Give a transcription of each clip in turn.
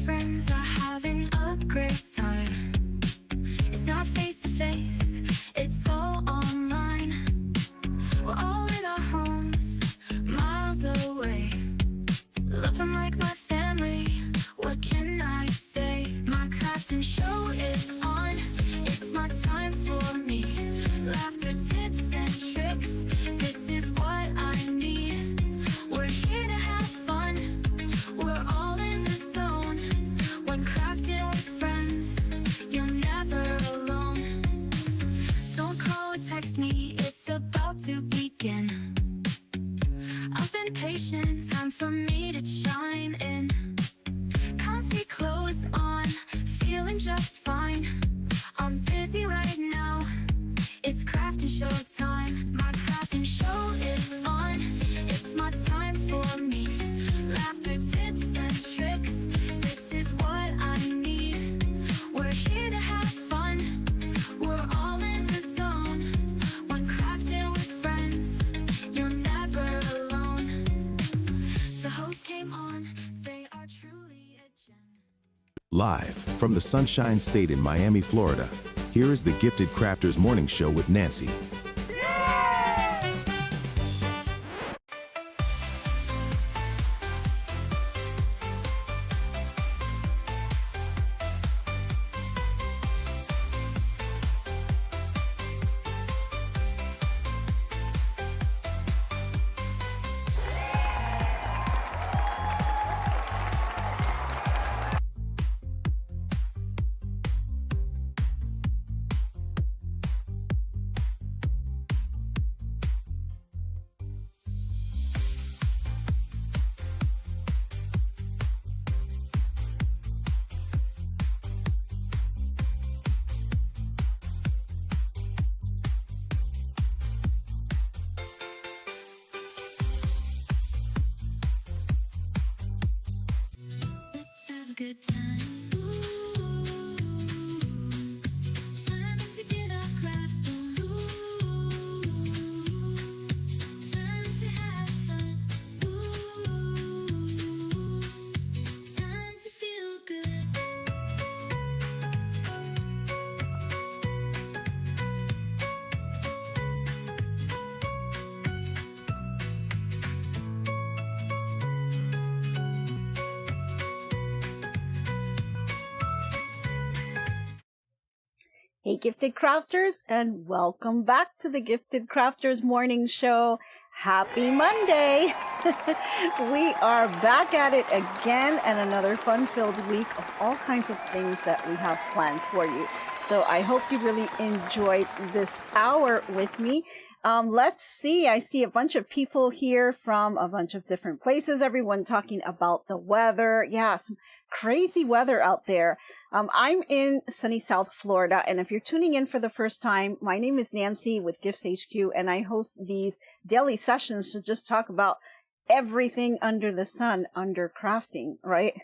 friends are having a great time. It's not face to face, it's all online. We're all in our homes, miles away. Love them like my family, what can I say? My crafting show is on, it's my time for me. Laughter, tips and tricks, this is what I need. We're here to have fun, we're all in the zone. When crafting with friends, you're never alone. Don't call or text me, it's about to begin. I've been patient, time for me to chime in. Comfy clothes on, feeling just fine. I'm busy right now, it's crafting show time. My crafting show is on, it's my time for me. Laughter, tips and tricks, this is what I need. We're here to have fun, we're all in the zone. When crafting with friends, you're never alone. The host came on, they are truly a gem. Live from the Sunshine State in Miami, Florida, here is the Gifted Crafters Morning Show with Nancy. Let's have a good time. Ooh, time to get our craft on. Ooh, time to have fun. Ooh, time to feel good. Hey, Gifted Crafters, and welcome back to the Gifted Crafters Morning Show. Happy Monday! We are back at it again, and another fun-filled week of all kinds of things that we have planned for you. So I hope you really enjoyed this hour with me. Let's see. I see a bunch of people here from a bunch of different places. Everyone talking about the weather. Yeah, some crazy weather out there. I'm in sunny South Florida, and if you're tuning in for the first time, my name is Nancy with GiftsHQ, and I host these daily sessions to just talk about everything under the sun, under crafting, right?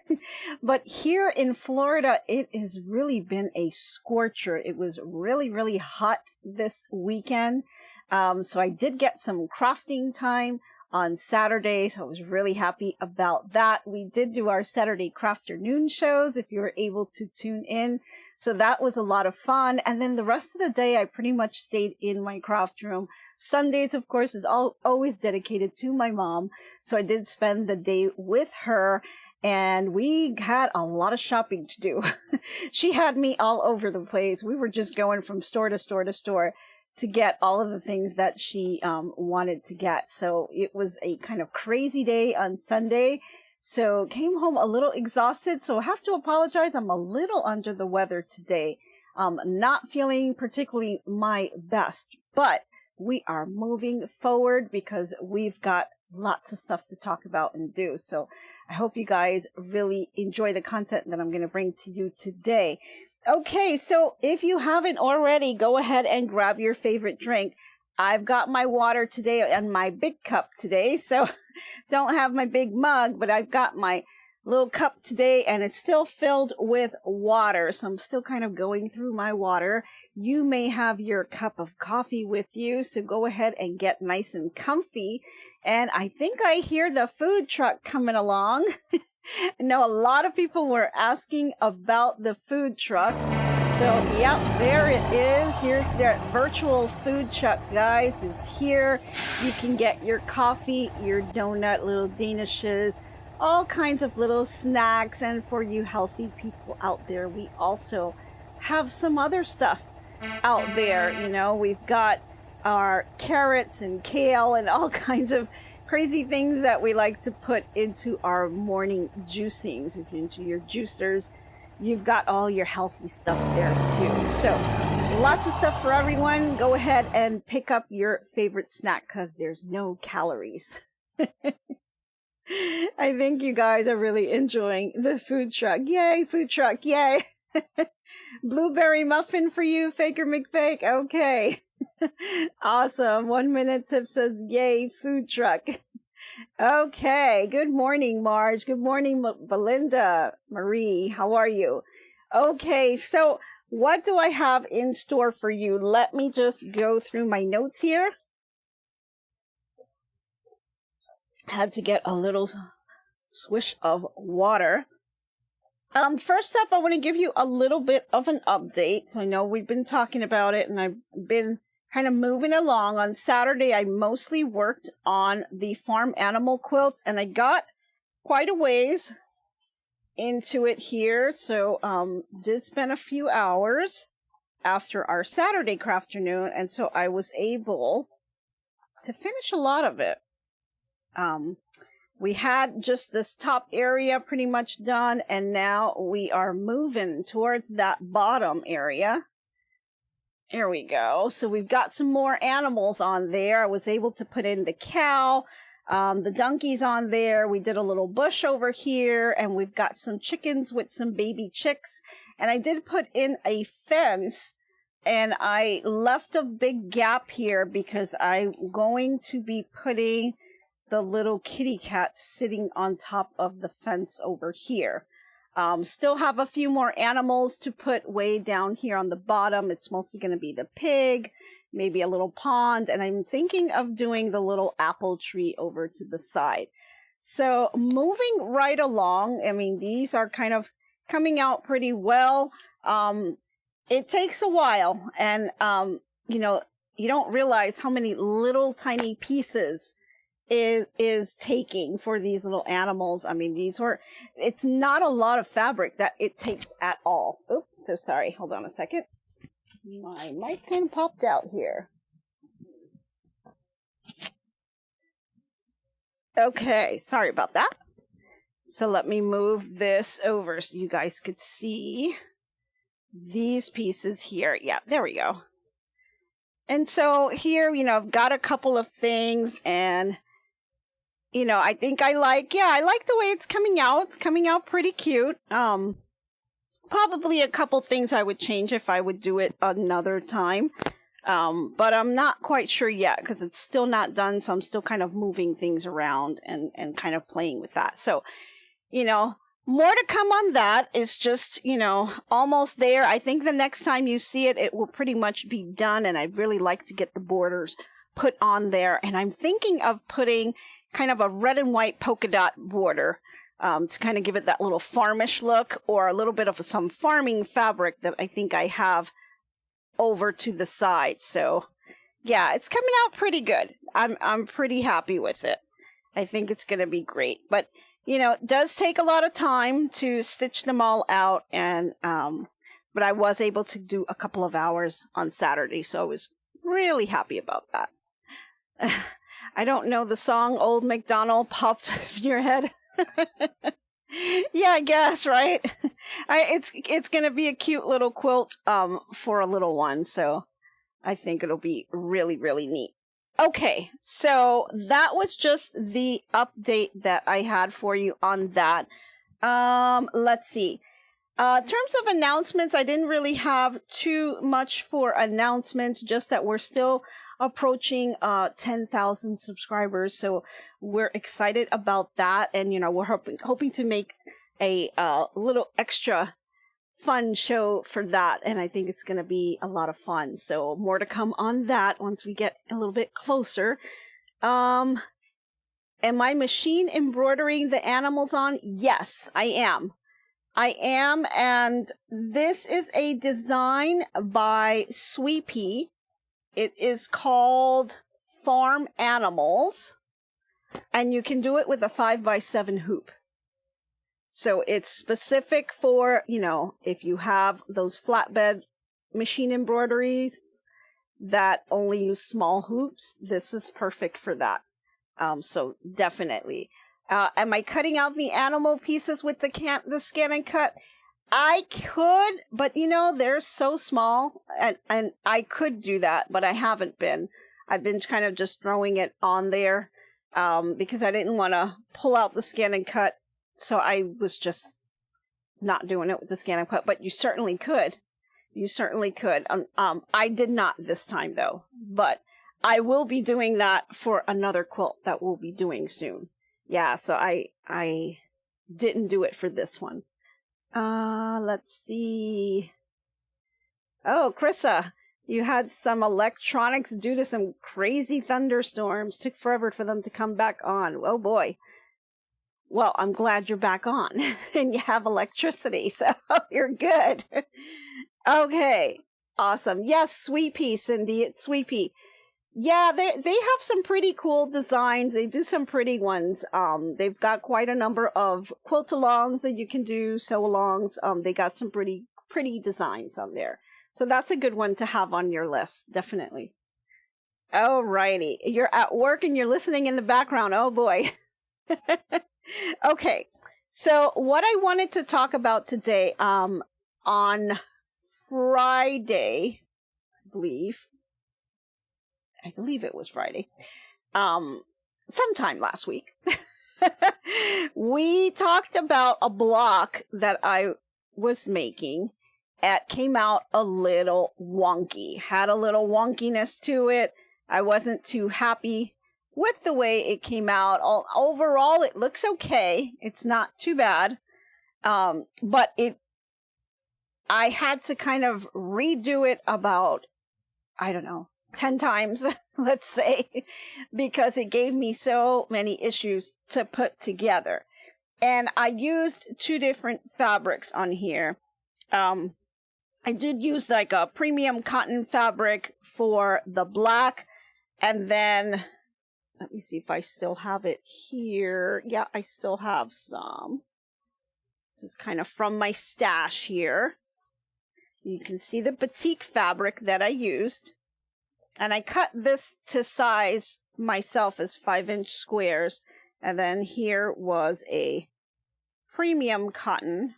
But here in Florida, it has really been a scorcher. It was really, really hot this weekend. So I did get some crafting time on Saturday, so I was really happy about that. We did do our Saturday Crafternoon shows, if you were able to tune in. So that was a lot of fun. And then the rest of the day, I pretty much stayed in my craft room. Sundays, of course, is always dedicated to my mom. So I did spend the day with her, and we had a lot of shopping to do. She had me all over the place. We were just going from store to store to store to get all of the things that she wanted to get. So it was a kind of crazy day on Sunday. So came home a little exhausted. So I have to apologize. I'm a little under the weather today. Not feeling particularly my best, but we are moving forward because we've got lots of stuff to talk about and do. So I hope you guys really enjoy the content that I'm going to bring to you today. Okay, so if you haven't already, go ahead and grab your favorite drink. I've got my water today and my big cup today, so don't have my big mug, but I've got my little cup today, and it's still filled with water. So I'm still kind of going through my water. You may have your cup of coffee with you, so go ahead and get nice and comfy. And I think I hear the food truck coming along. I know a lot of people were asking about the food truck. So, yep, there it is. Here's their virtual food truck, guys. It's here. You can get your coffee, your donut, little danishes, all kinds of little snacks. And for you healthy people out there, we also have some other stuff out there. You know, we've got our carrots and kale and all kinds of crazy things that we like to put into our morning juicings, into your juicers. You've got all your healthy stuff there too. So lots of stuff for everyone. Go ahead and pick up your favorite snack because there's no calories. I think you guys are really enjoying the food truck. Yay, food truck, yay. Blueberry muffin for you, Faker McFake. Okay. Awesome. 1 minute tip says, yay, food truck. Okay. Good morning, Marge. Good morning, Belinda. Marie, how are you? Okay. So what do I have in store for you? Let me just go through my notes here. Had to get a little swish of water. First up, I want to give you a little bit of an update. So I know we've been talking about it and I've been kind of moving along. On Saturday, I mostly worked on the farm animal quilt and I got quite a ways into it here. So, did spend a few hours after our Saturday crafternoon. And so I was able to finish a lot of it. We had just this top area pretty much done, and now we are moving towards that bottom area. There we go. So we've got some more animals on there. I was able to put in the cow, the donkeys on there. We did a little bush over here, and we've got some chickens with some baby chicks. And I did put in a fence, and I left a big gap here because I'm going to be putting the little kitty cat sitting on top of the fence over here. Still have a few more animals to put way down here on the bottom. It's mostly going to be the pig, maybe a little pond, and I'm thinking of doing the little apple tree over to the side. So moving right along, I mean, these are kind of coming out pretty well. It takes a while, and you know, you don't realize how many little tiny pieces is taking for these little animals. I mean, it's not a lot of fabric that it takes at all. Oops, so sorry. Hold on a second. My mic kind of popped out here. Okay, sorry about that. So let me move this over so you guys could see these pieces here. Yeah, there we go. And so here, you know, I've got a couple of things, and you know, I think I like the way it's coming out. It's coming out pretty cute. Probably a couple things I would change if I would do it another time. But I'm not quite sure yet because it's still not done. So I'm still kind of moving things around and kind of playing with that. So, you know, more to come on that. It's just, you know, almost there. I think the next time you see it, it will pretty much be done. And I'd really like to get the borders put on there. And I'm thinking of putting kind of a red and white polka dot border to kind of give it that little farmish look, or a little bit of some farming fabric that I think I have over to the side. So yeah, it's coming out pretty good. I'm pretty happy with it. I think it's going to be great. But you know, it does take a lot of time to stitch them all out, and but I was able to do a couple of hours on Saturday, so I was really happy about that. I don't know the song. Old MacDonald popped in your head. Yeah, I guess, right? It's gonna be a cute little quilt for a little one, so I think it'll be really, really neat. Okay, so that was just the update that I had for you on that. Let's see. In terms of announcements, I didn't really have too much for announcements, just that we're still approaching 10,000 subscribers. So we're excited about that. And, you know, we're hoping to make a little extra fun show for that. And I think it's going to be a lot of fun. So more to come on that once we get a little bit closer. Am I machine embroidering the animals on? Yes, I am. I am, and this is a design by Sweepy. It is called Farm Animals, and you can do it with a 5x7 hoop. So it's specific for, you know, if you have those flatbed machine embroideries that only use small hoops, this is perfect for that. So definitely. Am I cutting out the animal pieces with the scan and cut? I could, but you know, they're so small, and I could do that, but I haven't been. I've been kind of just throwing it on there, because I didn't want to pull out the scan and cut. So I was just not doing it with the scan and cut, but you certainly could. You certainly could. I did not this time though, but I will be doing that for another quilt that we'll be doing soon. Yeah, so I didn't do it for this one. Let's see. Oh, Krissa, you had some electronics due to some crazy thunderstorms. Took forever for them to come back on. Oh boy. Well, I'm glad you're back on and you have electricity, so you're good. Okay, awesome. Yes, Sweet Pea, Cindy, it's Sweet Pea. Yeah, they have some pretty cool designs. They do some pretty ones. They've got quite a number of quilt-alongs that you can do, sew-alongs. They got some pretty designs on there. So that's a good one to have on your list, definitely. Alrighty, you're at work and you're listening in the background. Oh boy. Okay, so what I wanted to talk about today, on Friday, I believe it was Friday, sometime last week, we talked about a block that I was making. It came out a little wonky, had a little wonkiness to it. I wasn't too happy with the way it came out. Overall, it looks okay. It's not too bad. But I had to kind of redo it about, I don't know, 10 times, let's say, because it gave me so many issues to put together. And I used 2 different fabrics on here. I did use like a premium cotton fabric for the black, and then let me see if I still have it here. Yeah, I still have some. This is kind of from my stash here. You can see the batik fabric that I used. And I cut this to size myself as 5-inch squares. And then here was a premium cotton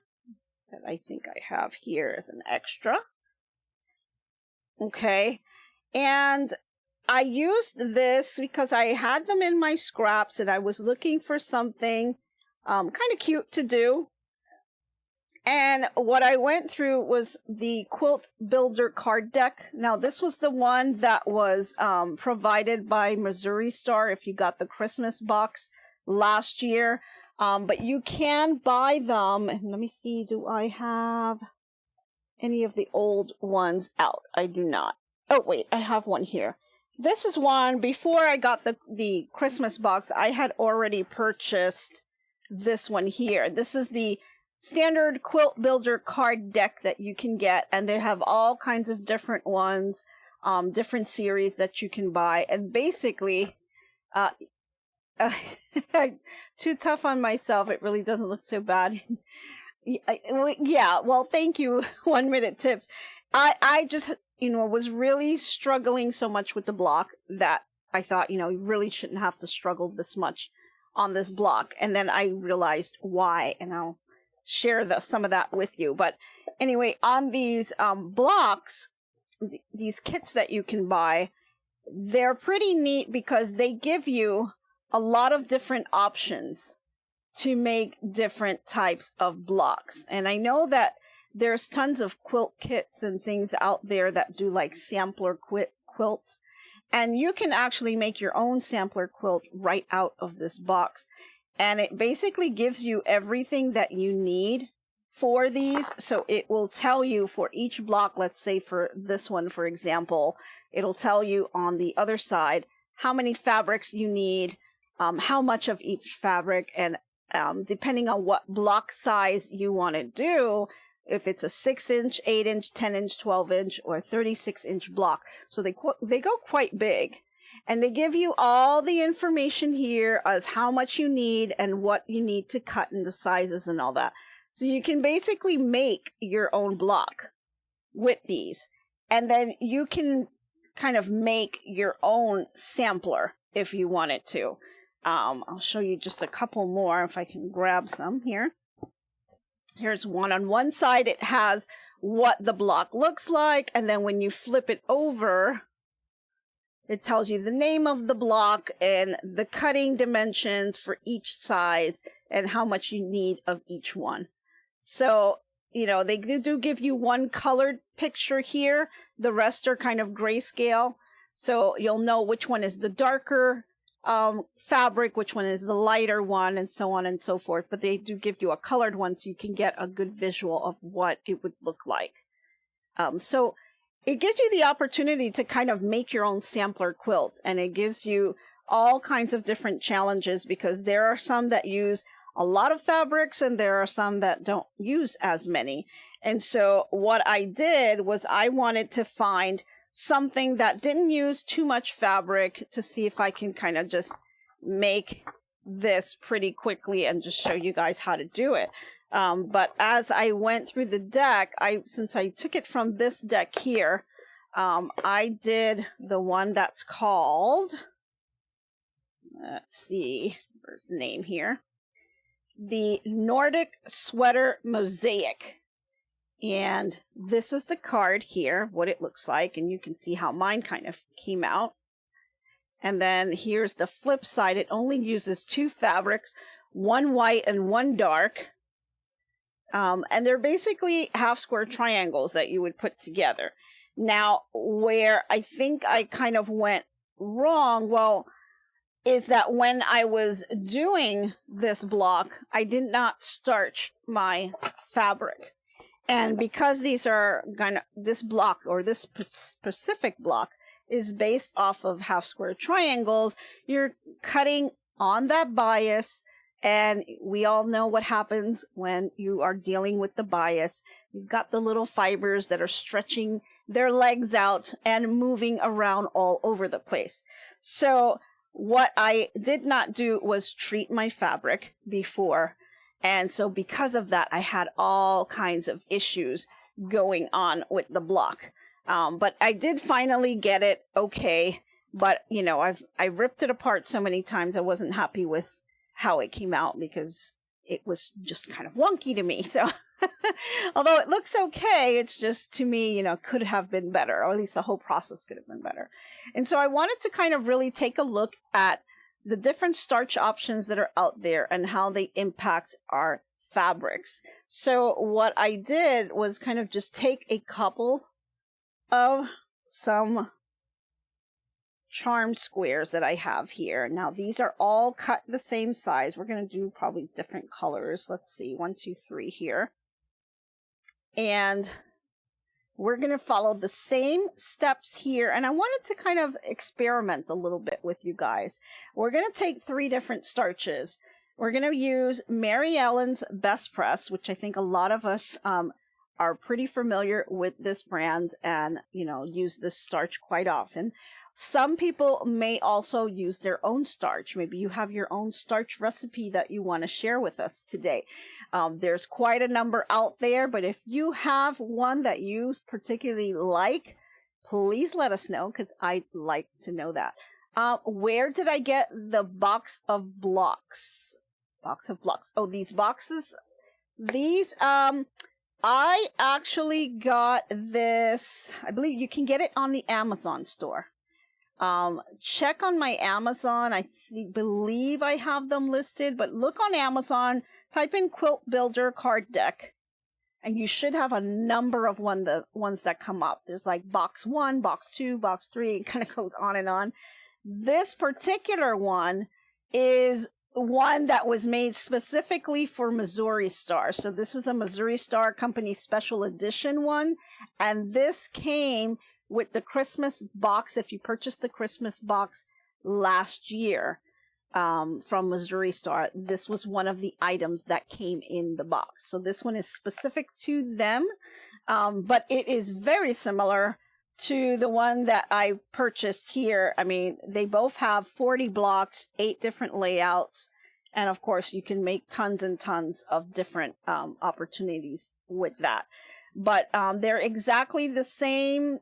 that I think I have here as an extra. Okay. And I used this because I had them in my scraps and I was looking for something kind of cute to do. And what I went through was the Quilt Builder card deck. Now, this was the one that was provided by Missouri Star if you got the Christmas box last year. But you can buy them. And let me see, do I have any of the old ones out? I do not. Oh, wait, I have one here. This is one, before I got the Christmas box, I had already purchased this one here. This is the standard Quilt Builder card deck that you can get, and they have all kinds of different ones, different series that you can buy. And basically, too tough on myself, it really doesn't look so bad. Yeah, well, thank you, 1 Minute Tips. I just, was really struggling so much with the block that I thought, you really shouldn't have to struggle this much on this block. And then I realized why, and I'll share some of that with you. But anyway, on these blocks, these kits that you can buy, they're pretty neat because they give you a lot of different options to make different types of blocks. And I know that there's tons of quilt kits and things out there that do like sampler quilts. And you can actually make your own sampler quilt right out of this box. And it basically gives you everything that you need for these. So it will tell you for each block, let's say for this one, for example, it'll tell you on the other side how many fabrics you need, how much of each fabric, and depending on what block size you want to do, if it's a 6-inch, 8-inch, 10-inch, 12-inch, or 36-inch block. So they go quite big. And they give you all the information here as how much you need and what you need to cut and the sizes and all that. So you can basically make your own block with these. And then you can kind of make your own sampler if you wanted to. I'll show you just a couple more if I can grab some here. Here's one. On one side, it has what the block looks like. And then when you flip it over, it tells you the name of the block and the cutting dimensions for each size and how much you need of each one. So, you know, they do give you one colored picture here. The rest are kind of grayscale. So you'll know which one is the darker fabric, which one is the lighter one, and so on and so forth. But they do give you a colored one so you can get a good visual of what it would look like. So it gives you the opportunity to kind of make your own sampler quilts, and it gives you all kinds of different challenges because there are some that use a lot of fabrics and there are some that don't use as many. And so what I did was I wanted to find something that didn't use too much fabric to see if I can kind of just make this pretty quickly and just show you guys how to do it. But as I went through the deck, since I took it from this deck here, I did the one that's called, let's see, where's the name here? The Nordic Sweater Mosaic. And this is the card here, what it looks like, and you can see how mine kind of came out. And then here's the flip side. It only uses 2 fabrics, one white and one dark. And they're basically half square triangles that you would put together. Now, where I think I kind of went wrong, well, is that when I was doing this block, I did not starch my fabric. And because these are this block, or this specific block, is based off of half square triangles, you're cutting on that bias. And we all know what happens when you are dealing with the bias. You've got the little fibers that are stretching their legs out and moving around all over the place. So what I did not do was treat my fabric before. And so because of that, I had all kinds of issues going on with the block. But I did finally get it okay. But, you know, I ripped it apart so many times I wasn't happy with how it came out because it was just kind of wonky to me. So although it looks okay, it's just, to me, you know, could have been better, or at least the whole process could have been better. And so I wanted to kind of really take a look at the different starch options that are out there and how they impact our fabrics. So what I did was kind of just take a couple of some charm squares that I have here. Now these are all cut the same size. We're going to do probably different colors. Let's see, 1, 2, 3 here. And we're going to follow the same steps here. And I wanted to kind of experiment a little bit with you guys. We're going to take 3 different starches. We're going to use Mary Ellen's Best Press, which I think a lot of us are pretty familiar with this brand and, you know, use this starch quite often. Some people may also use their own starch. Maybe you have your own starch recipe that you want to share with us today. There's quite a number out there, but if you have one that you particularly like, please let us know because I'd like to know that. Where did I get the box of blocks? Box of blocks. Oh, these boxes. These, I actually got this. I believe you can get it on the Amazon store. Check on my Amazon. I believe I have them listed, but look on Amazon, type in Quilt Builder card deck, and you should have a number of the ones that come up. There's like box 1, box 2, box 3. It kind of goes on and on. This particular one is one that was made specifically for Missouri Star. So this is a Missouri Star Company special edition one, and this came with the Christmas box if you purchased the Christmas box last year. from Missouri Star, this was one of the items that came in the box. So this one is specific to them, but it is very similar to the one that I purchased here. I mean, they both have 40 blocks, 8 different layouts, and of course you can make tons and tons of different opportunities with that. But they're exactly the same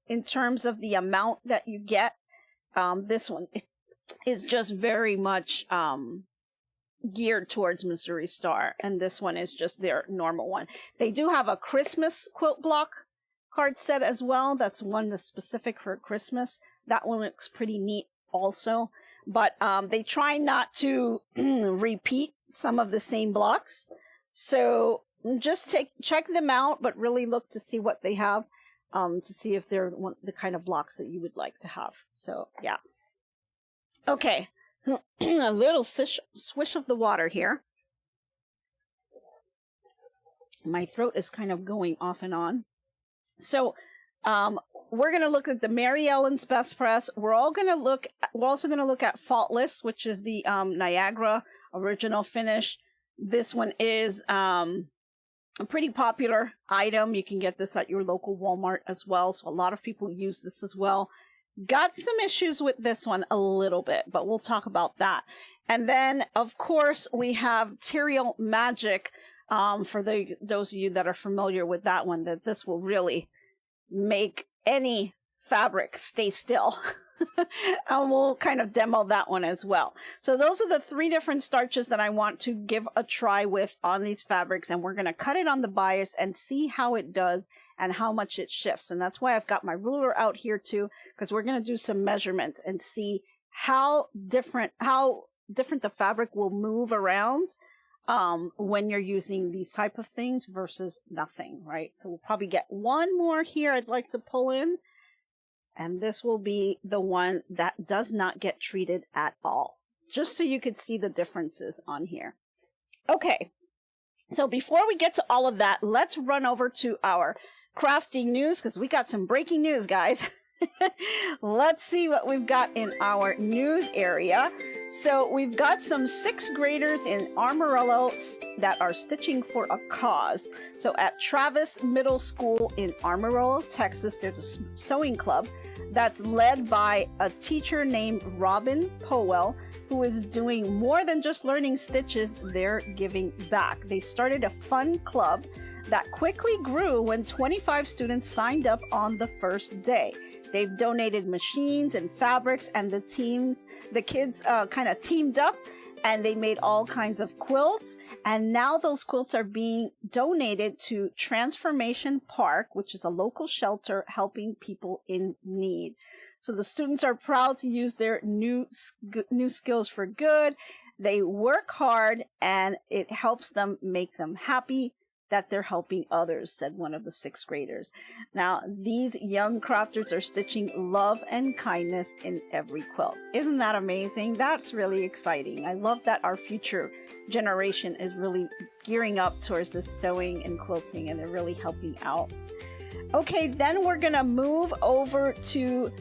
in terms of the amount that you get. This one is just very much geared towards Missouri Star, and this one is just their normal one. They do have a Christmas quilt block card set as well. That's one that's specific for Christmas. That one looks pretty neat also, but they try not to repeat some of the same blocks, so just check them out, but really look to see what they have, to see if they're the kind of blocks that you would like to have. So yeah. Okay, a little swish of the water here. My throat is kind of going off and on. So we're going to look at the Mary Ellen's Best Press. We're also going to look at Faultless, which is the Niagara original finish. This one is a pretty popular item. You can get this at your local Walmart as well. So a lot of people use this as well. Got some issues with this one a little bit, but we'll talk about that. And then, of course, we have Material Magic. For those of you that are familiar with that one, that this will really make any fabric stay still. And we'll kind of demo that one as well. So those are the 3 different starches that I want to give a try with on these fabrics, and we're going to cut it on the bias and see how it does and how much it shifts. And that's why I've got my ruler out here too, because we're going to do some measurements and see how different the fabric will move around when you're using these type of things versus nothing, right? So we'll probably get one more here I'd like to pull in, and this will be the one that does not get treated at all, just so you could see the differences on here. Okay, so before we get to all of that, let's run over to our crafting news, because we got some breaking news, guys. Let's see what we've got in our news area. So we've got some 6th graders in Amarillo that are stitching for a cause. So at Travis Middle School in Amarillo, Texas, there's a sewing club that's led by a teacher named Robin Powell, who is doing more than just learning stitches. They're giving back. They started a fun club that quickly grew when 25 students signed up on the first day. They've donated machines and fabrics, and the kids kind of teamed up, and they made all kinds of quilts. And now those quilts are being donated to Transformation Park, which is a local shelter helping people in need. So the students are proud to use their new skills for good. They work hard, and it helps them make them happy that they're helping others, said one of the 6th graders. Now, these young crafters are stitching love and kindness in every quilt. Isn't that amazing? That's really exciting. I love that our future generation is really gearing up towards this sewing and quilting, and they're really helping out. Okay, then we're gonna move over to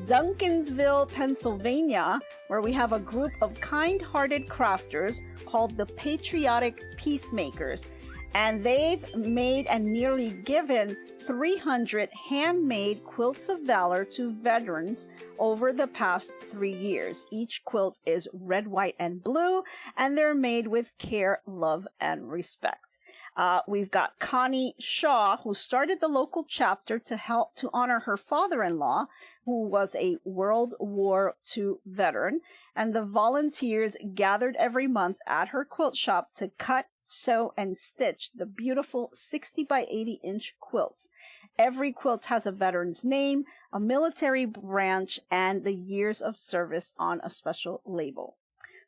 Duncansville, Pennsylvania, where we have a group of kind-hearted crafters called the Patriotic Peacemakers. And they've made and nearly given 300 handmade quilts of valor to veterans over the past 3 years. Each quilt is red, white, and blue, and they're made with care, love, and respect. We've got Connie Shaw, who started the local chapter to help to honor her father-in-law, who was a World War II veteran. And the volunteers gathered every month at her quilt shop to cut, sew, and stitch the beautiful 60 by 80 inch quilts. Every quilt has a veteran's name, a military branch, and the years of service on a special label.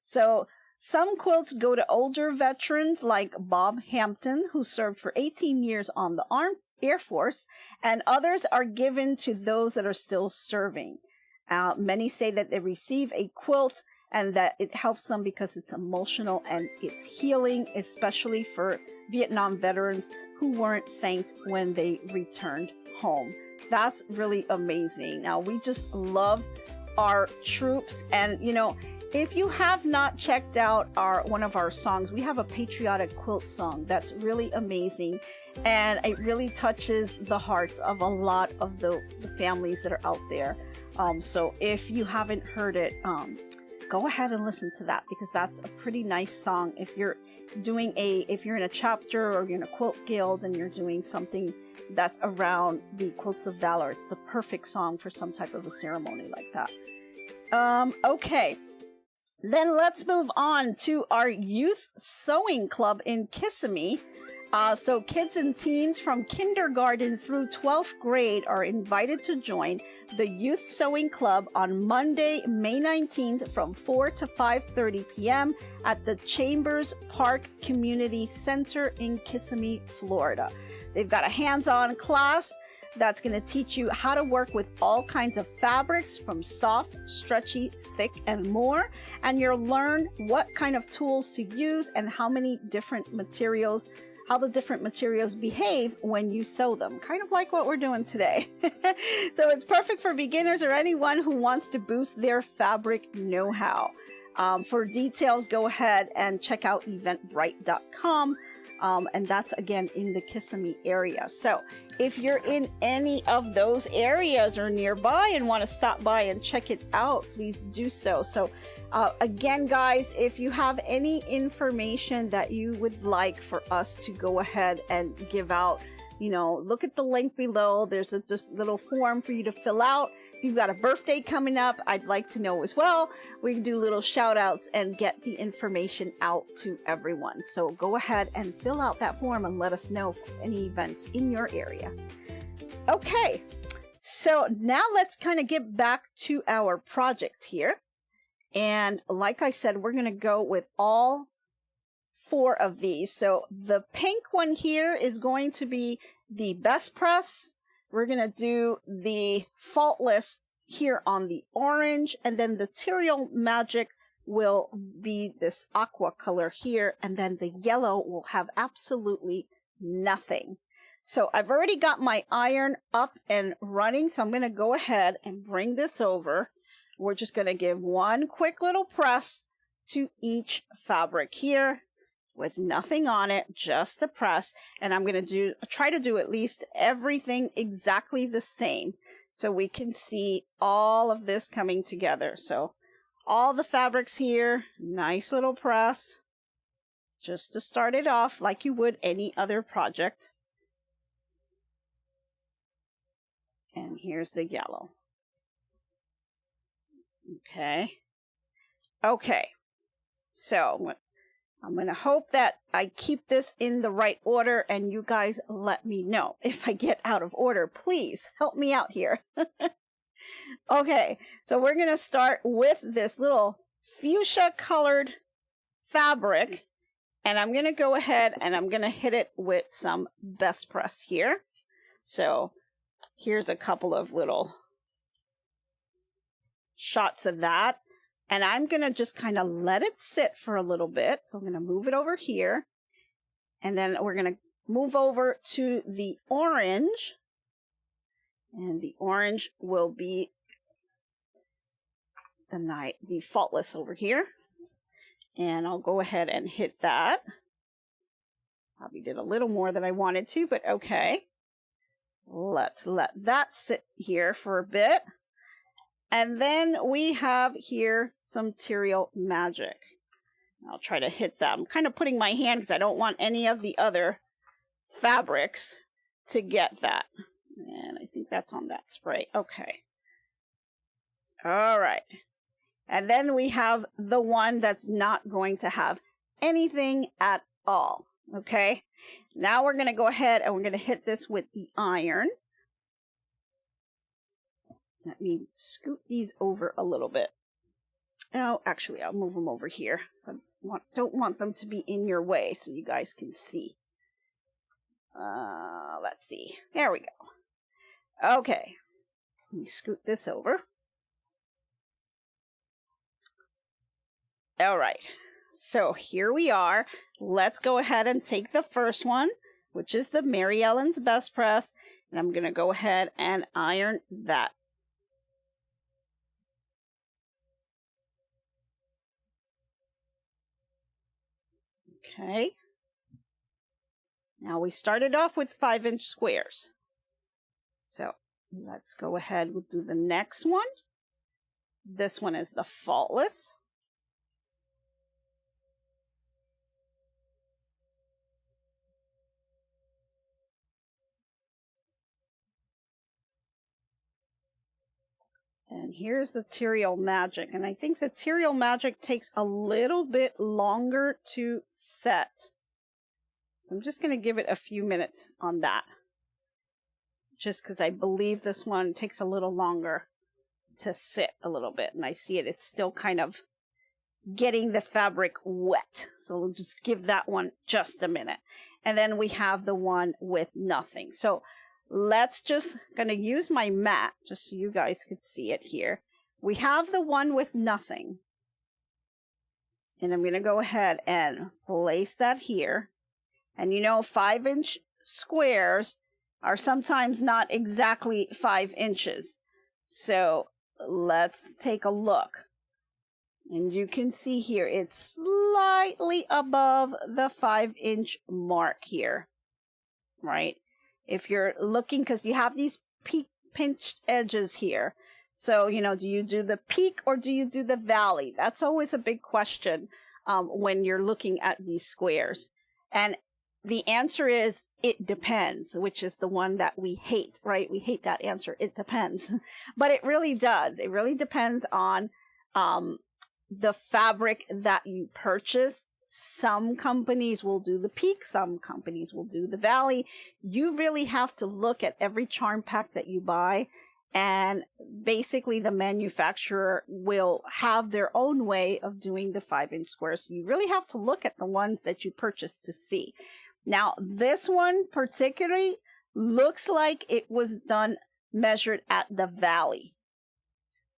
So some quilts go to older veterans like Bob Hampton, who served for 18 years on the Air Force, and others are given to those that are still serving. Many say that they receive a quilt and that it helps them because it's emotional and it's healing, especially for Vietnam veterans who weren't thanked when they returned home. That's really amazing. Now, we just love our troops, and If you have not checked out one of our songs, we have a patriotic quilt song that's really amazing, and it really touches the hearts of a lot of the families that are out there. So if you haven't heard it, go ahead and listen to that, because that's a pretty nice song. If you're in a chapter or you're in a quilt guild and you're doing something that's around the Quilts of Valor, it's the perfect song for some type of a ceremony like that. Okay. Then let's move on to our youth sewing club in Kissimmee. So kids and teens from kindergarten through 12th grade are invited to join the Youth Sewing Club on Monday, May 19th from 4 to 5:30 p.m. at the Chambers Park Community Center in Kissimmee, Florida. They've got a hands-on class that's going to teach you how to work with all kinds of fabrics, from soft, stretchy, thick, and more. And you'll learn what kind of tools to use and how the different materials behave when you sew them. Kind of like what we're doing today. So it's perfect for beginners or anyone who wants to boost their fabric know-how. For details, go ahead and check out eventbrite.com. And that's again in the Kissimmee area. So if you're in any of those areas or nearby and want to stop by and check it out, please do so. So again, guys, if you have any information that you would like for us to go ahead and give out, look at the link below. There's just little form for you to fill out. If you've got a birthday coming up, I'd like to know as well. We can do little shout outs and get the information out to everyone. So go ahead and fill out that form and let us know for any events in your area. Okay, so now let's kind of get back to our project here. And like I said, we're going to go with all 4 of these. So the pink one here is going to be the best press. We're going to do the faultless here on the orange, and then the Tyrial Magic will be this aqua color here, and then the yellow will have absolutely nothing. So I've already got my iron up and running, so I'm going to go ahead and bring this over. We're just going to give one quick little press to each fabric here with nothing on it, just a press. And I'm going to try to do at least everything exactly the same so we can see all of this coming together. So all the fabrics here, nice little press, just to start it off like you would any other project. And here's the yellow. Okay. Okay. So I'm going to hope that I keep this in the right order, and you guys let me know if I get out of order. Please help me out here. Okay, so we're going to start with this little fuchsia colored fabric, and I'm going to go ahead and I'm going to hit it with some best press here. So here's a couple of little shots of that. And I'm going to just kind of let it sit for a little bit. So I'm going to move it over here. And then we're going to move over to the orange. And the orange will be the faultless over here. And I'll go ahead and hit that. Probably did a little more than I wanted to, but okay. Let's let that sit here for a bit. And then we have here some Tyrial Magic. I'll try to hit that. I'm kind of putting my hand because I don't want any of the other fabrics to get that. And I think that's on that spray. Okay. All right. And then we have the one that's not going to have anything at all. Okay. Now we're going to go ahead and we're going to hit this with the iron. Let me scoot these over a little bit. Oh, actually, I'll move them over here. So I don't want them to be in your way so you guys can see. Let's see. There we go. Okay. Let me scoot this over. All right. So here we are. Let's go ahead and take the first one, which is the Mary Ellen's Best Press. And I'm going to go ahead and iron that. Okay. Now we started off with 5-inch squares. So let's go ahead and do the next one. This one is the faultless. And here's the Material Magic. And I think the Material Magic takes a little bit longer to set. So I'm just going to give it a few minutes on that. Just because I believe this one takes a little longer to sit a little bit. And I see it, it's still kind of getting the fabric wet. So we'll just give that one just a minute. And then we have the one with nothing. So let's just gonna use my mat just so you guys could see it here. We have the one with nothing. And I'm gonna go ahead and place that here. And you know, 5-inch squares are sometimes not exactly 5 inches. So let's take a look. And you can see here, it's slightly above the 5-inch mark here, right? If you're looking, because you have these pinched edges here. So, you know, do you do the peak or do you do the valley? That's always a big question when you're looking at these squares. And the answer is, it depends, which is the one that we hate, right? We hate that answer. It depends. But it really does. It really depends on the fabric that you purchase. Some companies will do the peak. Some companies will do the valley. You really have to look at every charm pack that you buy. And basically the manufacturer will have their own way of doing the 5-inch squares. So you really have to look at the ones that you purchase to see. Now, this one particularly looks like it was done measured at the valley,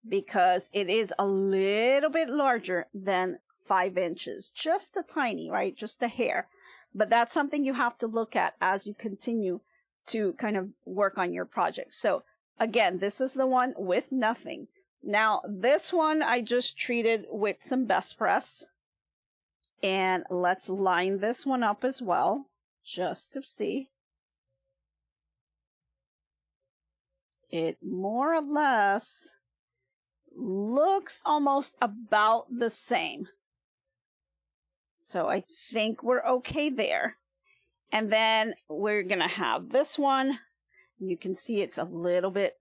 because it is a little bit larger than 5 inches. Just a tiny, right? Just a hair. But that's something you have to look at as you continue to kind of work on your project. So again, this is the one with nothing. Now, this one I just treated with some Best Press. And let's line this one up as well, just to see. It more or less looks almost about the same. So I think we're okay there. And then we're going to have this one. You can see it's a little bit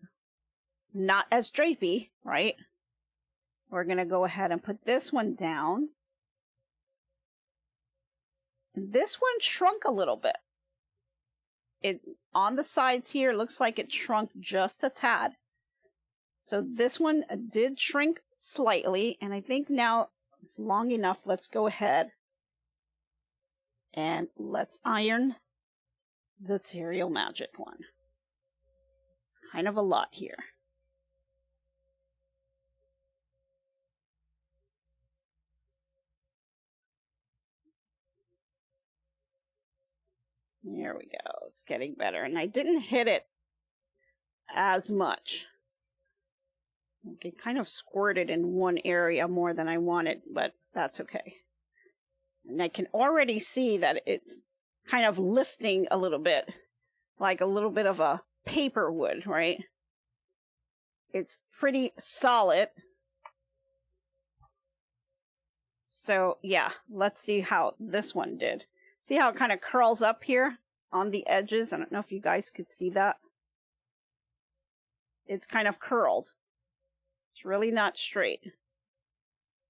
not as drapey, right? We're going to go ahead and put this one down. This one shrunk a little bit. It on the sides here looks like it shrunk just a tad. So this one did shrink slightly, and I think now it's long enough. Let's go ahead and let's iron the Material Magic one. It's kind of a lot here. There we go. It's getting better. And I didn't hit it as much. It kind of squirted in one area more than I wanted, but that's okay. And I can already see that it's kind of lifting a little bit, like a little bit of a paper would, right? It's pretty solid. So yeah, let's see how this one did. See how it kind of curls up here on the edges? I don't know if you guys could see that. It's kind of curled. It's really not straight.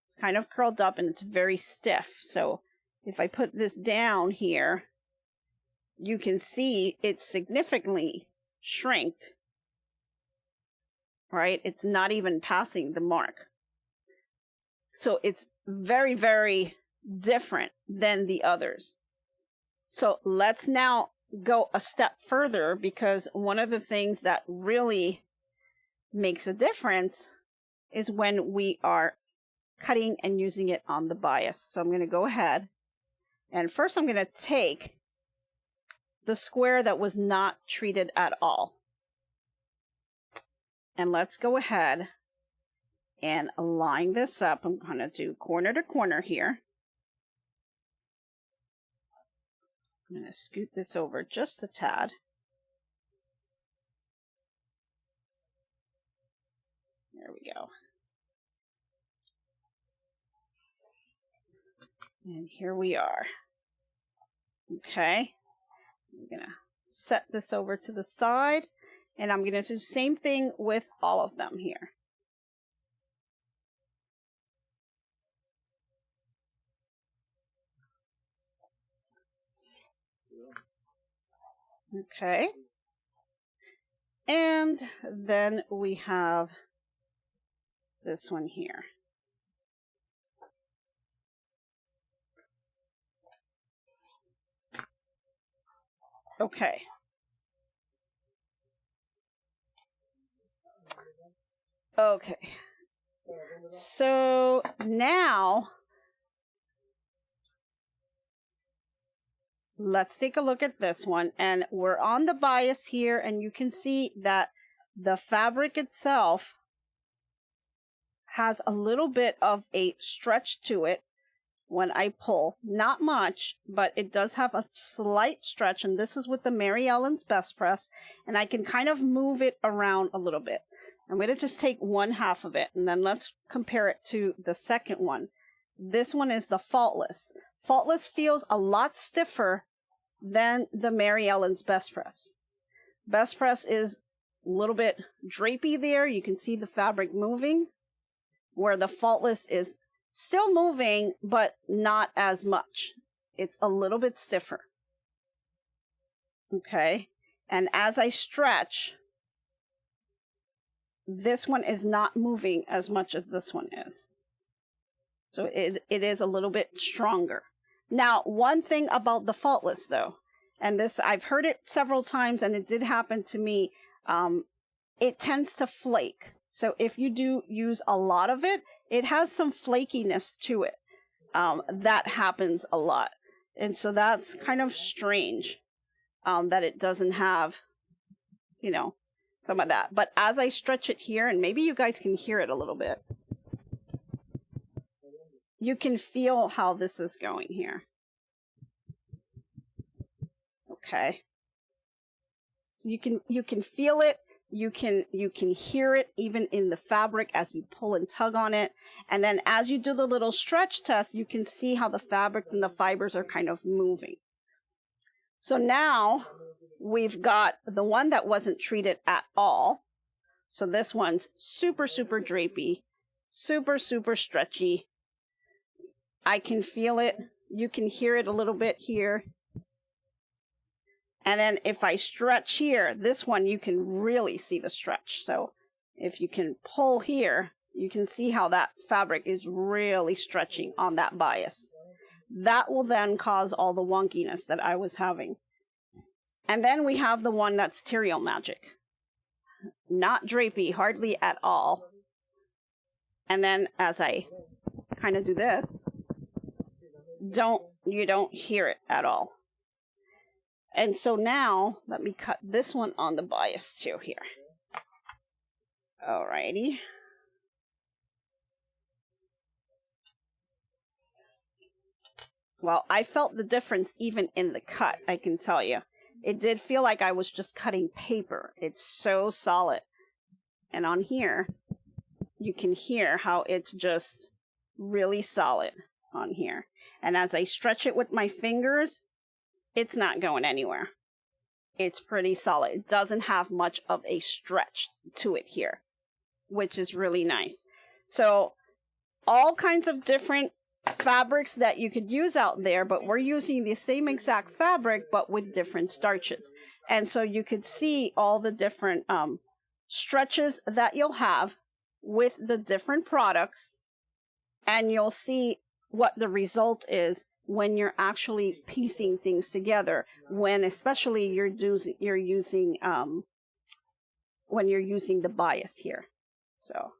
It's kind of curled up and it's very stiff. So if I put this down here, you can see it's significantly shrinked. Right? It's not even passing the mark. So it's very, very different than the others. So let's now go a step further, because one of the things that really makes a difference is when we are cutting and using it on the bias. So I'm going to go ahead and first I'm going to take the square that was not treated at all. And let's go ahead and line this up. I'm going to do corner to corner here. I'm going to scoot this over just a tad. There we go. And here we are. Okay. I'm going to set this over to the side, and I'm going to do the same thing with all of them here. Okay. And then we have this one here. Okay. Okay. So now let's take a look at this one, and we're on the bias here, and you can see that the fabric itself has a little bit of a stretch to it when I pull. Not much, but it does have a slight stretch, and this is with the Mary Ellen's Best Press, and I can kind of move it around a little bit. I'm going to just take one half of it, and then let's compare it to the second one. This one is the Faultless. Faultless feels a lot stiffer than the Mary Ellen's Best Press. Best Press is a little bit drapey there. You can see the fabric moving, where the Faultless is still moving, but not as much. It's a little bit stiffer. Okay. And as I stretch, this one is not moving as much as this one is. So it is a little bit stronger. Now, one thing about the Faultless, though, and this, I've heard it several times, and it did happen to me, it tends to flake. So if you do use a lot of it, it has some flakiness to it. That happens a lot. And so that's kind of strange that it doesn't have, you know, some of that. But as I stretch it here, and maybe you guys can hear it a little bit, you can feel how this is going here. Okay. So you can feel it. You can hear it even in the fabric as you pull and tug on it. And then as you do the little stretch test, you can see how the fabrics and the fibers are kind of moving. So now we've got the one that wasn't treated at all. So this one's super, super drapey, super, super stretchy. I can feel it. You can hear it a little bit here. And then if I stretch here, this one, you can really see the stretch. So if you can pull here, you can see how that fabric is really stretching on that bias. That will then cause all the wonkiness that I was having. And then we have the one that's Material Magic. Not drapey, hardly at all. And then as I kind of do this, you don't hear it at all. And so now, let me cut this one on the bias too here. Alrighty. Well, I felt the difference even in the cut, I can tell you. It did feel like I was just cutting paper. It's so solid. And on here, you can hear how it's just really solid on here. And as I stretch it with my fingers, it's not going anywhere. It's pretty solid. It doesn't have much of a stretch to it here, which is really nice. So all kinds of different fabrics that you could use out there, but we're using the same exact fabric, but with different starches. And so you could see all the different stretches that you'll have with the different products, and you'll see what the result is when you're actually piecing things together, when especially you're using when you're using the bias here. So,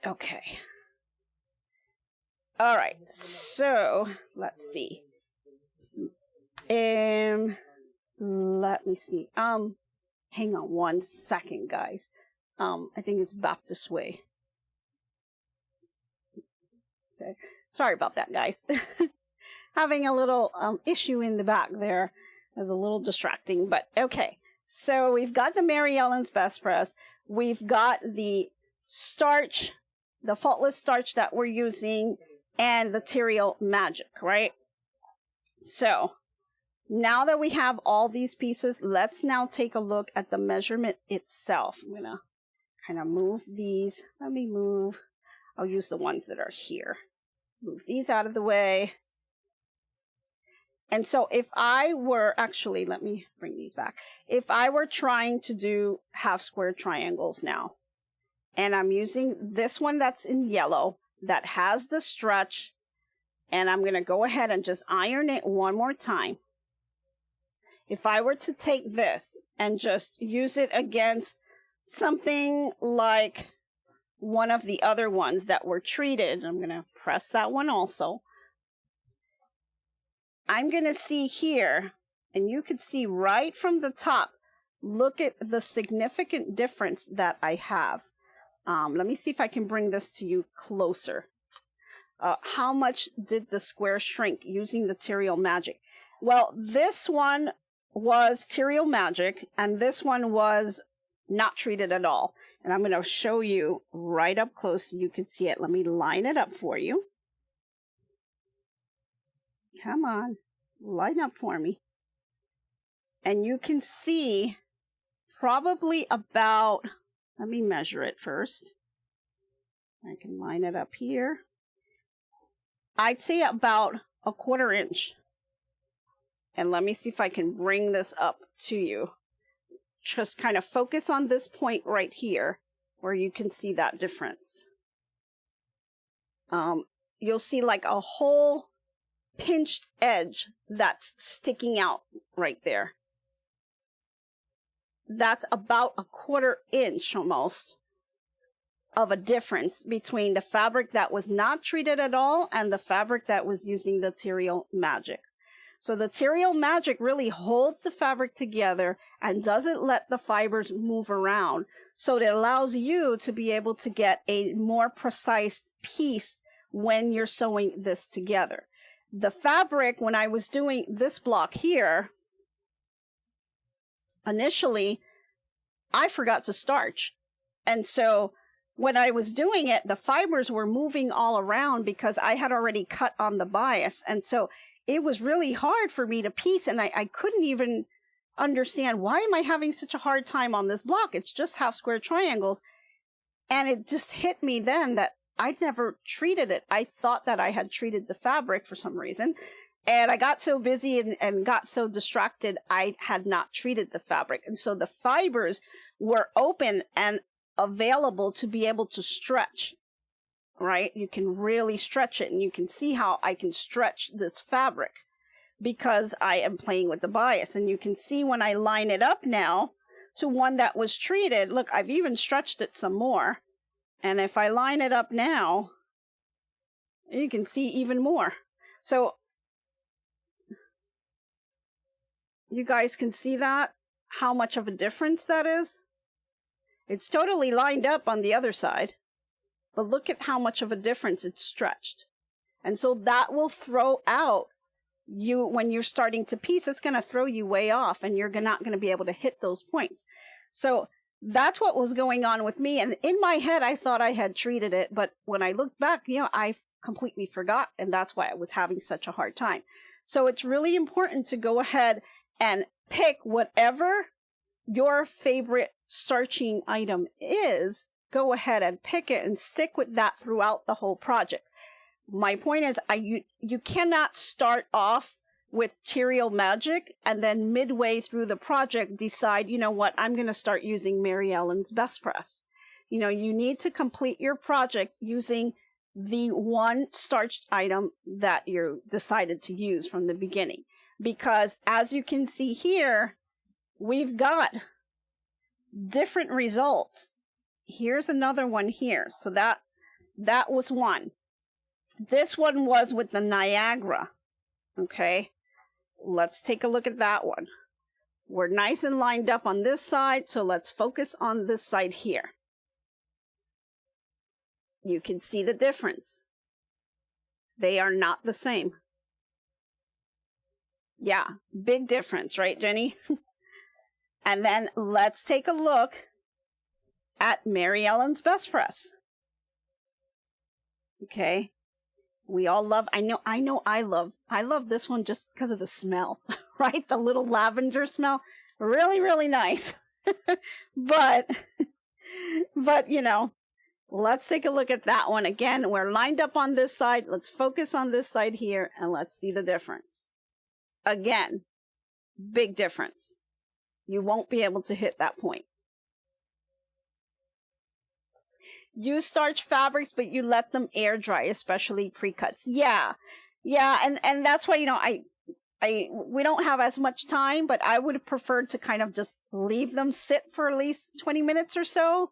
okay. All right, so let's see. Let me see. Hang on one second, guys. I think it's back this way. Okay. Sorry about that, guys. Having a little issue in the back there. It's a little distracting, but okay. So we've got the Mary Ellen's Best Press. We've got the starch, the faultless starch that we're using, and the Material Magic, right? So now that we have all these pieces, let's now take a look at the measurement itself. I'm gonna kind of move these. Let me move. I'll use the ones that are here. Move these out of the way. And so if I were, actually, let me bring these back. If I were trying to do half square triangles now, and I'm using this one that's in yellow, that has the stretch, and I'm going to go ahead and just iron it one more time. If I were to take this and just use it against something like one of the other ones that were treated, I'm going to press that one also. I'm going to see here, and you can see right from the top, look at the significant difference that I have. Let me see if I can bring this to you closer. How much did the square shrink using the Material Magic? Well, this one was Material Magic, and this one was not treated at all. And I'm going to show you right up close so you can see it. Let me line it up for you. Come on, line up for me. And you can see probably about, let me measure it first. I can line it up here. I'd say about a 1/4 inch. And let me see if I can bring this up to you. Just kind of focus on this point right here where you can see that difference. You'll see like a whole pinched edge that's sticking out right there. That's about a 1/4 inch almost of a difference between the fabric that was not treated at all and the fabric that was using the Material Magic. So the Material Magic really holds the fabric together and doesn't let the fibers move around. So it allows you to be able to get a more precise piece when you're sewing this together. The fabric, when I was doing this block here, initially, I forgot to starch. And so when I was doing it, the fibers were moving all around because I had already cut on the bias. And so it was really hard for me to piece, and I couldn't even understand, why am I having such a hard time on this block? It's just half square triangles. And it just hit me then that I'd never treated it. I thought that I had treated the fabric for some reason. And I got so busy and got so distracted, I had not treated the fabric. And so the fibers were open and available to be able to stretch, right? You can really stretch it, and you can see how I can stretch this fabric because I am playing with the bias. And you can see when I line it up now to one that was treated, look, I've even stretched it some more. And if I line it up now, you can see even more. So you guys can see that, how much of a difference that is. It's totally lined up on the other side, but look at how much of a difference it's stretched. And so that will throw out you when you're starting to piece. It's going to throw you way off, and you're not going to be able to hit those points. So that's what was going on with me. And in my head, I thought I had treated it, but when I looked back, I completely forgot, and that's why I was having such a hard time. So it's really important to go ahead and pick whatever your favorite starching item is. Go ahead and pick it and stick with that throughout the whole project. My point is, you cannot start off with Material Magic and then midway through the project decide, you know what, I'm going to start using Mary Ellen's Best Press. You need to complete your project using the one starched item that you decided to use from the beginning. Because as you can see here, we've got different results. Here's another one here. So that was one. This one was with the Niagara. Okay, let's take a look at that one. We're nice and lined up on this side, so let's focus on this side here. You can see the difference. They are not the same. Yeah, big difference, right, Jenny? And then let's take a look at Mary Ellen's Best Press. Okay. We all love, I love this one just because of the smell, right? The little lavender smell. Really, really nice. but, you know, let's take a look at that one. Again, we're lined up on this side. Let's focus on this side here and let's see the difference. Again, big difference. You won't be able to hit that point. Use starch fabrics, but you let them air dry, especially pre-cuts. Yeah, and that's why, you know, we don't have as much time, but I would prefer to kind of just leave them sit for at least 20 minutes or so,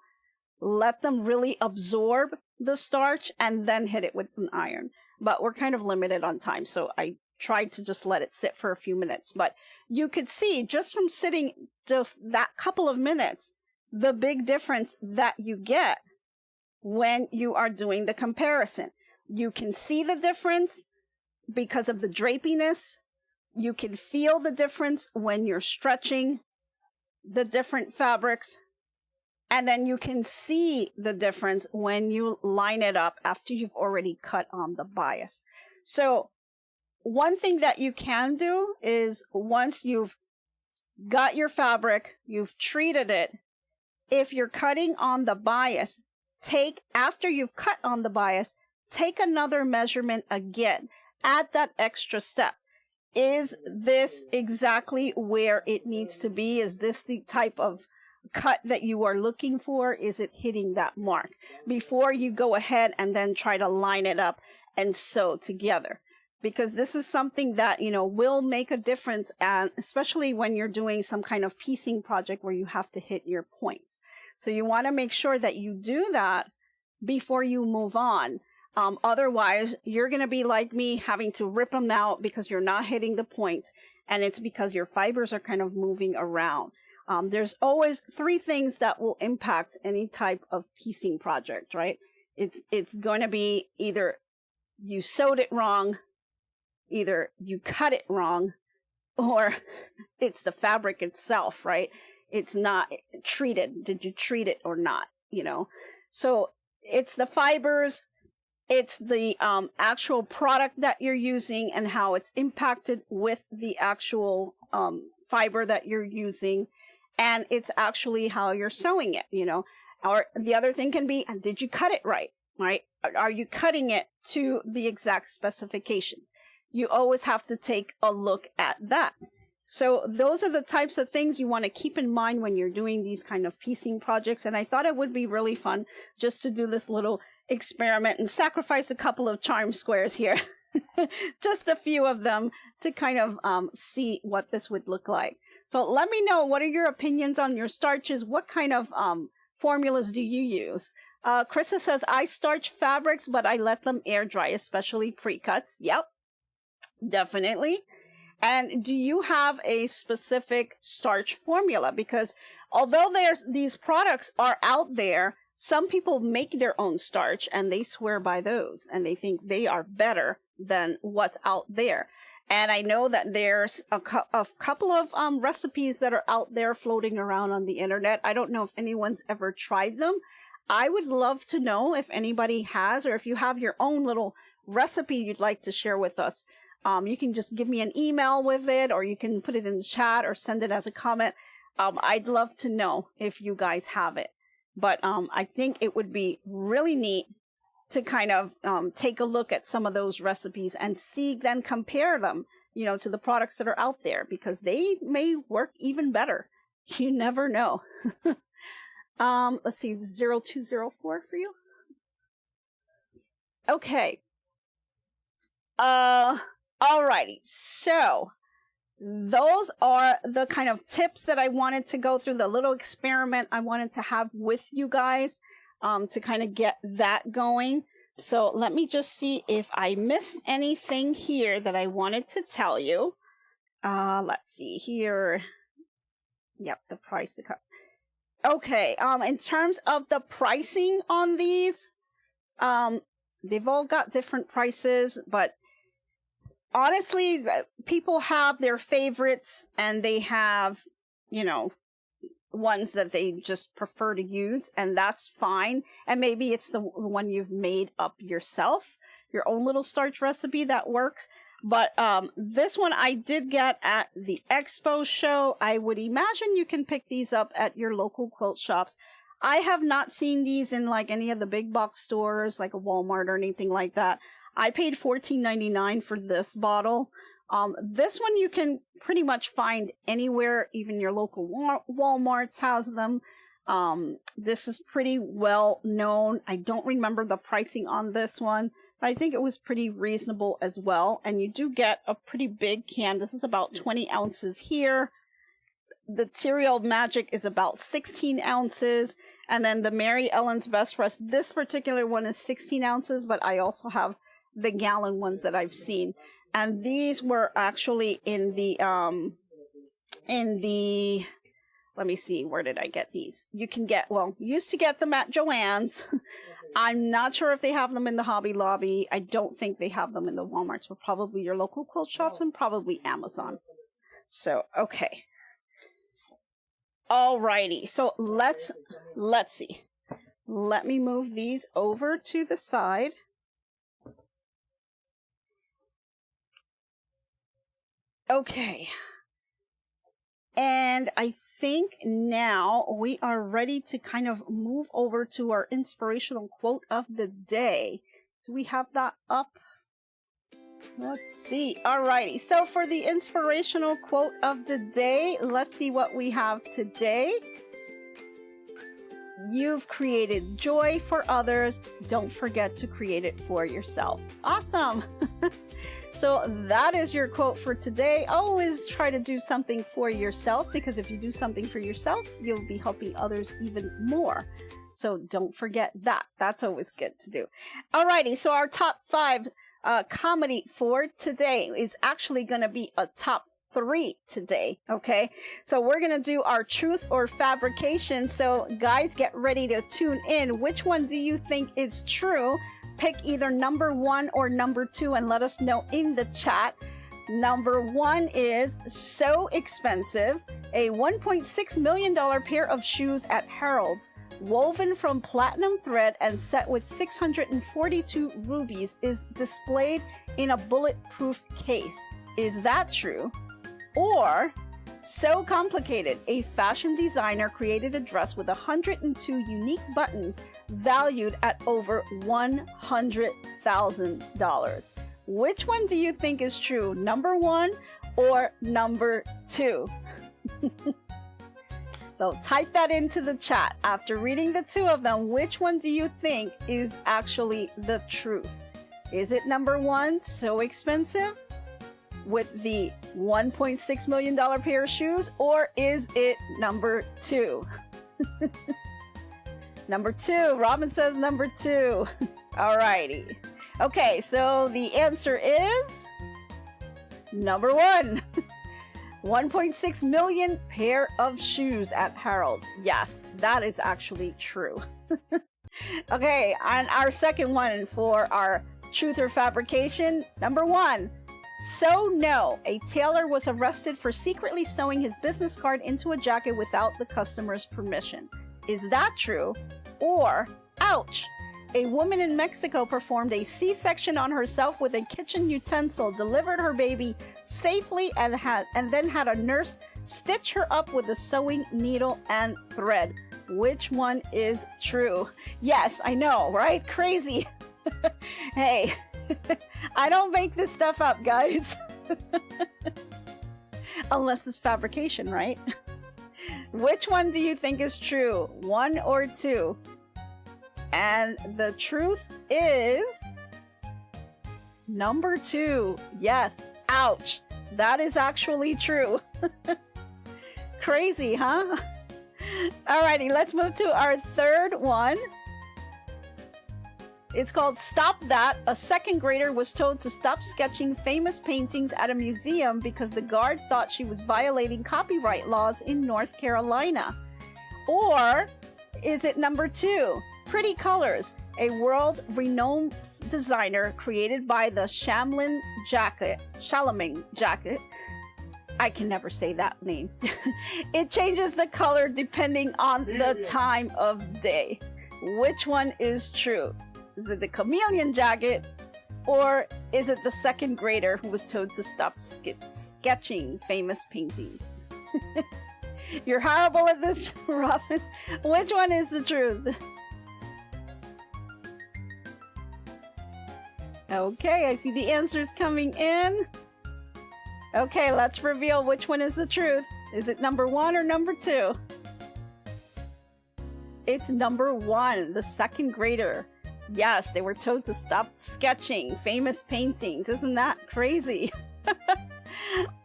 let them really absorb the starch, and then hit it with an iron. But we're kind of limited on time, so I tried to just let it sit for a few minutes. But you could see just from sitting just that couple of minutes, the big difference that you get when you are doing the comparison. You can see the difference because of the drapiness. You can feel the difference when you're stretching the different fabrics. And then you can see the difference when you line it up after you've already cut on the bias. So one thing that you can do is once you've got your fabric, you've treated it, if you're cutting on the bias, after you've cut on the bias, take another measurement again. Add that extra step. Is this exactly where it needs to be? Is this the type of cut that you are looking for? Is it hitting that mark? Before you go ahead and then try to line it up and sew together. Because this is something that, you know, will make a difference, and especially when you're doing some kind of piecing project where you have to hit your points. So you want to make sure that you do that before you move on. Otherwise, you're going to be like me, having to rip them out because you're not hitting the points, and it's because your fibers are kind of moving around. There's always three things that will impact any type of piecing project, right? It's going to be either you sewed it wrong, either you cut it wrong, or it's the fabric itself, right? It's not treated. Did you treat it or not? You know, so it's the fibers, it's the actual product that you're using and how it's impacted with the actual fiber that you're using, and it's actually how you're sewing it, you know. Or the other thing can be, did you cut it right? Right? Are you cutting it to the exact specifications? You always have to take a look at that. So those are the types of things you want to keep in mind when you're doing these kind of piecing projects. And I thought it would be really fun just to do this little experiment and sacrifice a couple of charm squares here, just a few of them, to kind of see what this would look like. So let me know, what are your opinions on your starches? What kind of formulas do you use? Krista says, I starch fabrics, but I let them air dry, especially pre-cuts. Yep. Definitely. And do you have a specific starch formula? Because although these products are out there, some people make their own starch and they swear by those and they think they are better than what's out there. And I know that there's a couple of recipes that are out there floating around on the internet. I don't know if anyone's ever tried them. I would love to know if anybody has, or if you have your own little recipe you'd like to share with us. You can just give me an email with it, or you can put it in the chat or send it as a comment. I'd love to know if you guys have it. But I think it would be really neat to kind of take a look at some of those recipes and see, then compare them, you know, to the products that are out there, because they may work even better. You never know. Let's see, 0204 for you. Okay. Alrighty, so those are the kind of tips that I wanted to go through, the little experiment I wanted to have with you guys to kind of get that going. So let me just see if I missed anything here that I wanted to tell you. Let's see here. Yep, the price. Okay, in terms of the pricing on these, they've all got different prices, but honestly, people have their favorites, and they have, ones that they just prefer to use, and that's fine. And maybe it's the one you've made up yourself, your own little starch recipe that works. But this one I did get at the expo show. I would imagine you can pick these up at your local quilt shops. I have not seen these in like any of the big box stores, like a Walmart or anything like that. I paid $14.99 for this bottle. This one you can pretty much find anywhere, even your local Walmarts has them. This is pretty well known. I don't remember the pricing on this one, but I think it was pretty reasonable as well. And you do get a pretty big can. This is about 20 ounces here. The Cereal Magic is about 16 ounces. And then the Mary Ellen's Best Rest, this particular one is 16 ounces, but I also have the gallon ones that I've seen. And these were actually in the, let me see, where did I get these? You can get, well, used to get them at Joann's. I'm not sure if they have them in the Hobby Lobby. I don't think they have them in the Walmarts, but probably your local quilt shops and probably Amazon. So, okay. Alrighty, so let's see. Let me move these over to the side. Okay. And I think now we are ready to kind of move over to our inspirational quote of the day. Do we have that up? Let's see. Alrighty. So for the inspirational quote of the day, let's see what we have today. You've created joy for others. Don't forget to create it for yourself. Awesome. So that is your quote for today. Always try to do something for yourself, because if you do something for yourself, you'll be helping others even more. So don't forget that. That's always good to do. Alrighty, so our top 5 comedy for today is actually going to be a top 3 today. Okay, so we're going to do our truth or fabrication. So guys, get ready to tune in. Which one do you think is true? Pick either number 1 or number 2 and let us know in the chat. Number 1 is so expensive. A $1.6 million pair of shoes at Harrods, woven from platinum thread and set with 642 rubies, is displayed in a bulletproof case. Is that true? Or, so complicated, a fashion designer created a dress with 102 unique buttons valued at over $100,000. Which one do you think is true? Number 1 or number 2? So type that into the chat. After reading the 2 of them, which one do you think is actually the truth? Is it number 1, so expensive, with the $1.6 million pair of shoes, or is it number 2? Number 2. Robin says number 2. Alrighty. Okay, so the answer is number 1. 1.6 million pair of shoes at Harrods. Yes, that is actually true. Okay, and our second one for our truth or fabrication. Number 1. So no, a tailor was arrested for secretly sewing his business card into a jacket without the customer's permission. Is that true? Or, ouch, a woman in Mexico performed a C-section on herself with a kitchen utensil, delivered her baby safely, and then had a nurse stitch her up with a sewing needle and thread. Which one is true? Yes, I know, right? Crazy. Hey, I don't make this stuff up, guys. Unless it's fabrication, right? Which one do you think is true? 1 or 2? And the truth is number 2. Yes. Ouch. That is actually true. Crazy, huh? Alrighty, let's move to our third one. It's called Stop That. A second grader was told to stop sketching famous paintings at a museum because the guard thought she was violating copyright laws in North Carolina. Or is it number 2? Pretty Colors, a world-renowned designer created by the Shamlin jacket. I can never say that name. It changes the color depending on the time of day. Which one is true? Is it the chameleon jacket, or is it the second grader who was told to stop sketching famous paintings? You're horrible at this, Robin. Which one is the truth? Okay, I see the answers coming in. Okay, let's reveal which one is the truth. Is it number 1 or number 2? It's number 1, the second grader. Yes, they were told to stop sketching famous paintings. Isn't that crazy?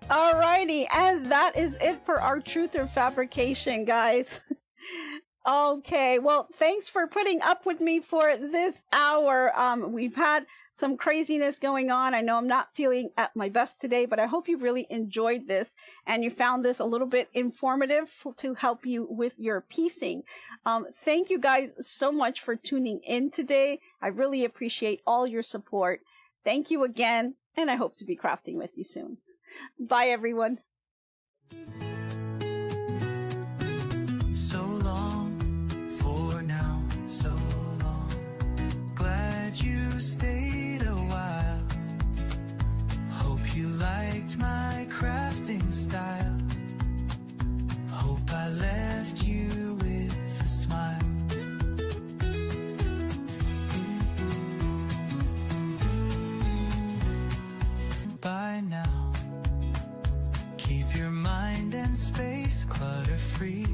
Alrighty, and that is it for our truth or fabrication, guys. Okay, well, thanks for putting up with me for this hour. We've had some craziness going on. I know I'm not feeling at my best today, but I hope you really enjoyed this and you found this a little bit informative to help you with your piecing. Thank you guys so much for tuning in today. I really appreciate all your support. Thank you again, and I hope to be crafting with you soon. Bye, everyone. Liked my crafting style. Hope I left you with a smile. By now, keep your mind and space clutter free.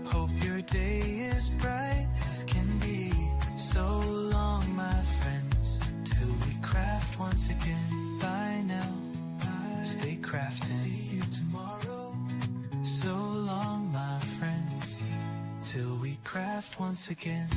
Hope your day is bright as can be. So long, my friends, till we craft once again. Bye now, stay crafting. See you tomorrow. So long, my friends, till we craft once again.